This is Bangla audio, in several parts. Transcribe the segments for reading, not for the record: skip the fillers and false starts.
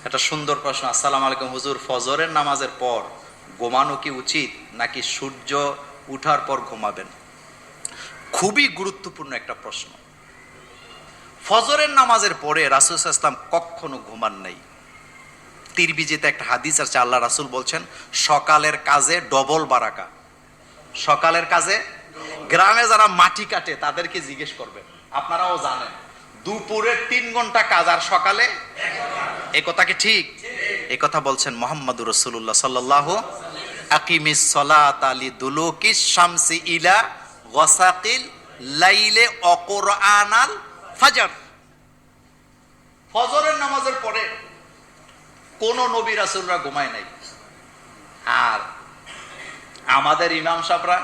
একটা সুন্দর প্রশ্ন। আসসালামু আলাইকুম হুজুর, ফজরের নামাজের পর ঘুমানো কি উচিত নাকি সূর্য উঠার পর ঘুমাবেন? খুবই গুরুত্বপূর্ণ একটা প্রশ্ন। ফজরের নামাজের পরে রাসূল সাল্লাল্লাহু আলাইহি ওয়াসাল্লাম কখনো ঘুমান নাই। তিরমিজিতে একটা হাদিস আছে, আল্লাহ রাসূল বলছেন সকালের কাজে ডবল বারাকা। সকালের কাজে, গ্রামে যারা মাটি কাটে তাদেরকে জিজ্ঞেস করবেন, আপনারাও জানেন দুপুরের 3 ঘন্টা কাজ আর সকালে এই কথা কি ঠিক? এই কথা বলছেন মুহাম্মদুর রাসূলুল্লাহ সাল্লাল্লাহু আকিমিস সালাতা লিদুলুকিশ শামসি ইলা ওয়াসাকিল লাইলে ওয়া কুরআনাল ফাজর। ফজরের নামাজের পরে কোন নবী রাসূলরা ঘুমায় নাই। আর আমাদের ইমাম সাহেবরা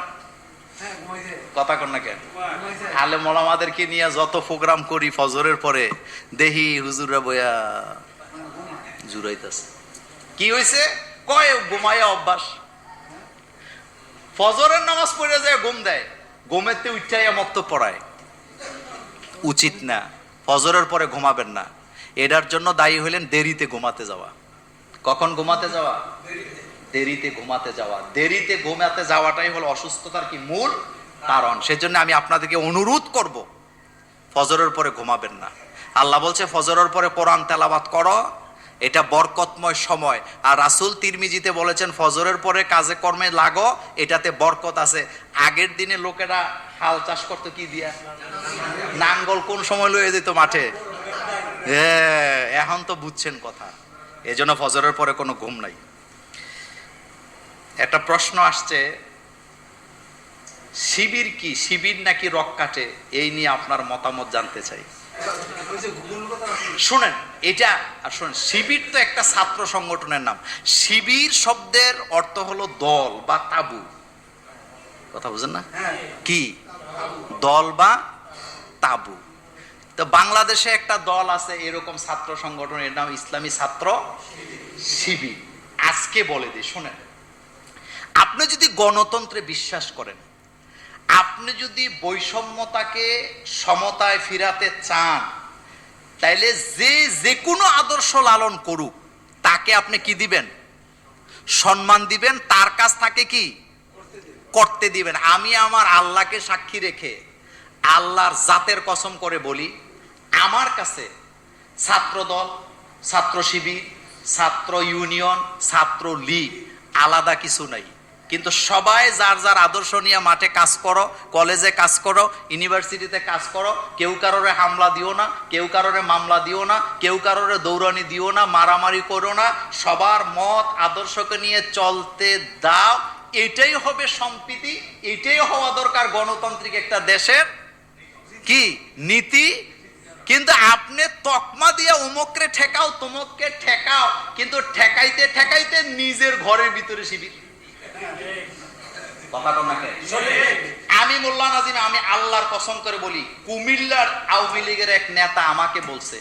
কথা কন না কেন, আলেম ওলামাদেরকে নিয়ে যত প্রোগ্রাম করি ফজরের পরে দেহি হুজুররা বইয়া জুরাইতাছে। কি হয়েছে কয় ঘুমাইয়া অভ্যাস। ফজরের নামাজ পড়ে যায় ঘুম দেয়, ঘুমেতে উঠাইয়া মক্ত পড়ায়। উচিত না, ফজরের পরে ঘুমাবেন না। এটার জন্য দায়ী হইলেন দেরিতে ঘুমাতে যাওয়া। কখন ঘুমাতে যাওয়া? দেরিতে ঘুমাতে যাওয়া। দেরিতে ঘুমাতে যাওয়াটাই হলো অসুস্থতার কি মূল কারণ। সেজন্য আমি আপনাদেরকে অনুরোধ করব, ফজরের পরে ঘুমাবেন না। আল্লাহ বলছে ফজরের পরে কোরআন তেলাওয়াত করো, এটা বরকতময় সময়। আর রাসূল তিরমিজিতে বলেছেন ফজরের পরে কাজে কর্মে লাগো, এটাতে বরকত আছে। আগের দিনে লোকেরা হাল চাষ করতো কি দিয়া? নাঙ্গল কোন সময় লয়ে যেত মাঠে। এখন তো বুঝছেন কথা। এজন্য ফজরের পরে কোনো ঘুম নাই। একটা প্রশ্ন আসছে, শিবির কি, শিবির নাকি রক কাটে? এই নিয়ে আপনার মতামত জানতে চাই। শুনেন, এটা শুনেন, শিবির তো একটা ছাত্র সংগঠনের নাম। শিবির শব্দের অর্থ হলো দল বা তাবু। কথা বুঝেন না? কি দল বা তাবু? তো বাংলাদেশে একটা দল আছে এরকম ছাত্র সংগঠন, এর নাম ইসলামী ছাত্র শিবির। আজকে বলে দিই, শুনেন, আপনি যদি গণতন্ত্রে বিশ্বাস করেন, আপনি যদি বৈষম্যতাকে সমতায় ফিরাতে চান, তাইলে যে কোনো আদর্শ লালন করুক তাকে আপনি কি দিবেন? সম্মান দিবেন। তার কাছ থেকে কি করতে দিবেন। আমি আমার আল্লাহকে সাক্ষী রেখে আল্লাহর জাতের কসম করে বলি, আমার কাছে ছাত্র দল, ছাত্র শিবির, ছাত্র ইউনিয়ন, ছাত্র লীগ আলাদা কিছু নাই। কিন্তু সবাই যার যার আদর্শ নিয়ে মাঠে কাজ করো, কলেজে কাজ করো, ইউনিভার্সিটিতে কাজ করো। কেউ কারোরে হামলা দিও না, কেউ কারোরে মামলা দিও না, কেউ কারোরে দৌড়ানি দিও না, মারামারি করো না। সবার মত আদর্শকে নিয়ে চলতে দাও। এটাই হবে সম্প্রীতি, এটাই হওয়া দরকার গণতান্ত্রিক একটা দেশের কি নীতি। কিন্তু আপনি তকমা দিয়ে অমুকরে ঠেকাও, তমুককে ঠেকাও, কিন্তু ঠেকাইতে ঠেকাইতে নিজের ঘরের ভিতরে শিবির। আমি মোল্লা নাজিম, আমি আল্লাহর কসম করে বলি, কুমিল্লার আওয়ামী লীগের এক নেতা আমাকে বলছে,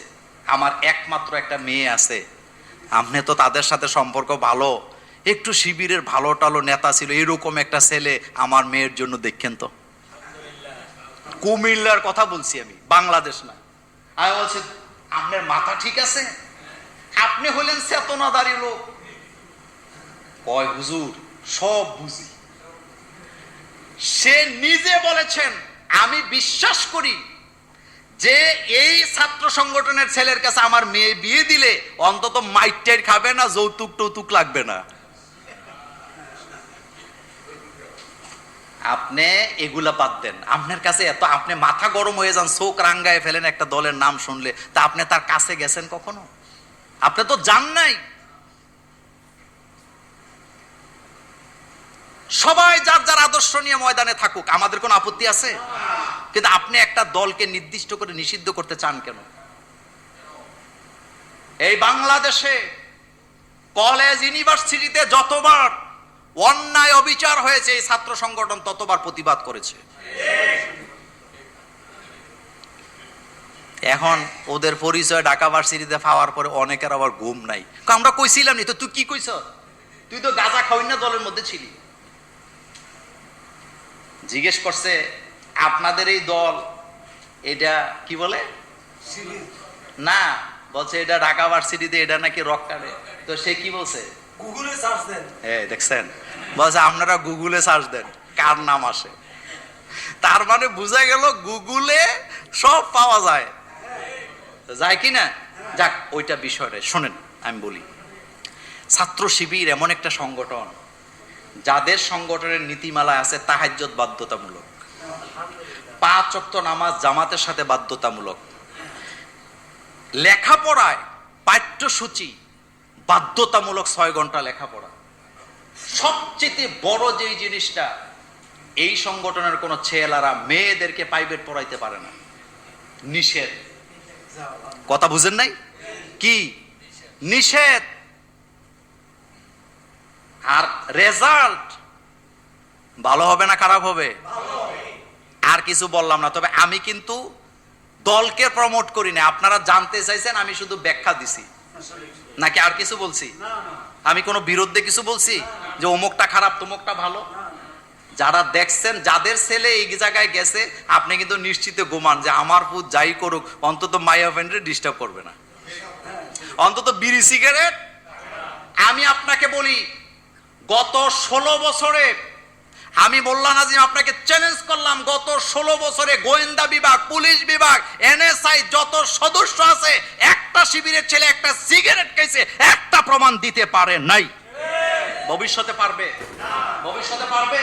আমার একমাত্র একটা মেয়ে আছে, আপনি তো তাদের সাথে সম্পর্ক ভালো, একটু শিবিরের ভালো টালো নেতা ছিল, এরকম একটা ছেলে আমার মেয়ের জন্য দেখেন তো। কুমিল্লার কথা বলছি আমি, বাংলাদেশ না। আমি বলছি আপনার মাথা ঠিক আছে? আপনি হলেন চেতনাদারী লোক। কয় হুজুর সব বুঝি। সে নিজে বলেছেন, আমি বিশ্বাস করি যে এই ছাত্র সংগঠনের ছেলের কাছে আমার মেয়ে বিয়ে দিলে অন্তত মাইটাই খাবে না, যৌতুক টৌতুক লাগবে না। আপনি এগুলা বাদ দেন। আপনার কাছে এত, আপনি মাথা গরম হয়ে যান, চোখ রাঙ্গায় ফেলেন একটা দলের নাম শুনলে, তা আপনি তার কাছে গেছেন কখনো? আপনি তো যান নাই। সবাই যার যার আদর্শ নিয়ে ময়দানে থাকুক, আমাদের কোনো আপত্তি আছে? কিন্তু আপনি একটা দলকে নির্দিষ্ট করে নিষিদ্ধ করতে চান কেন? এই বাংলাদেশে কলেজ ইউনিভার্সিটিতে যতবার অন্যায় অবিচার হয়েছে, এই ছাত্র সংগঠন ততবার প্রতিবাদ করেছে। এখন ওদের পরিচয় ঢাকা ভার্সিটিতে পাওয়ার পরে অনেকের আবার ঘুম নাই। আমরা কইছিলাম নি তো, তুই কি কইছ? তুই তো গাঁজা খাওয়াই না দলের মধ্যে ছিলি। জিজ্ঞেস করছে আপনাদের এই দল এটা কি বলে না, বলছে এটা ঢাকা ভার্সিটিতে এটা নাকি রক কাটে। তো সে কি বলছে? গুগলে সার্চ দেন। দেখছেন, বলছে আপনারা গুগলে সার্চ দেন কার নাম আসে। তার মানে বোঝা গেল গুগলে সব পাওয়া যায়, যায় কি না? যাক, ওইটা বিষয়টা শোনেন, আমি বলি, ছাত্র শিবির এমন একটা সংগঠন যাদের সংগঠনের নীতিমালা আছে তাহাজ্জুদ বাধ্যতামূলক, 5 ওয়াক্ত নামাজ জামাতের সাথে বাধ্যতামূলক, লেখাপড়ায় পাঠ্যসূচি বাধ্যতামূলক 6 ঘন্টা লেখাপড়া। সবচেয়ে বড় যেই জিনিসটা, এই সংগঠনের কোন ছেলেরা মেয়েদেরকে প্রাইভেট পড়াইতে পারে না, নিষেধ। কথা বুঝেন নাই? কি নিষেধ? আর রেজাল্ট ভালো হবে না খারাপ হবে? আর কিছু বললাম না, তবে আমি কিন্তু দলকে প্রমোট করি না। আপনারা জানতে চাইছেন, আমি শুধু ব্যাখ্যা দিছি, নাকি আর কিছু বলছি? আমি কোনো বিরুদ্ধে কিছু বলছি যে অমুকটা খারাপ তমুকটা ভালো? যারা দেখছেন, যাদের ছেলে এই জায়গায় গেছে, আপনি কিন্তু নিশ্চিত ঘুমান যে আমার পুত যাই করুক অন্তত মাইয়া ফ্রেন্ডে ডিস্টার্ব করবে না, অন্তত বিড়ি সিগারেট। আমি আপনাকে বলি, গত 16 বছরে আমি বললাম না যে আপনাকে চ্যালেঞ্জ করলাম, গত 16 বছরে গোয়েন্দা বিভাগ, পুলিশ বিভাগ, এনএসআই যত সদস্য আছে, একটা শিবিরের ছেলে একটা সিগারেট খাইছে একটা প্রমাণ দিতে পারে নাই। ভবিষ্যতে পারবে? ভবিষ্যতে পারবে?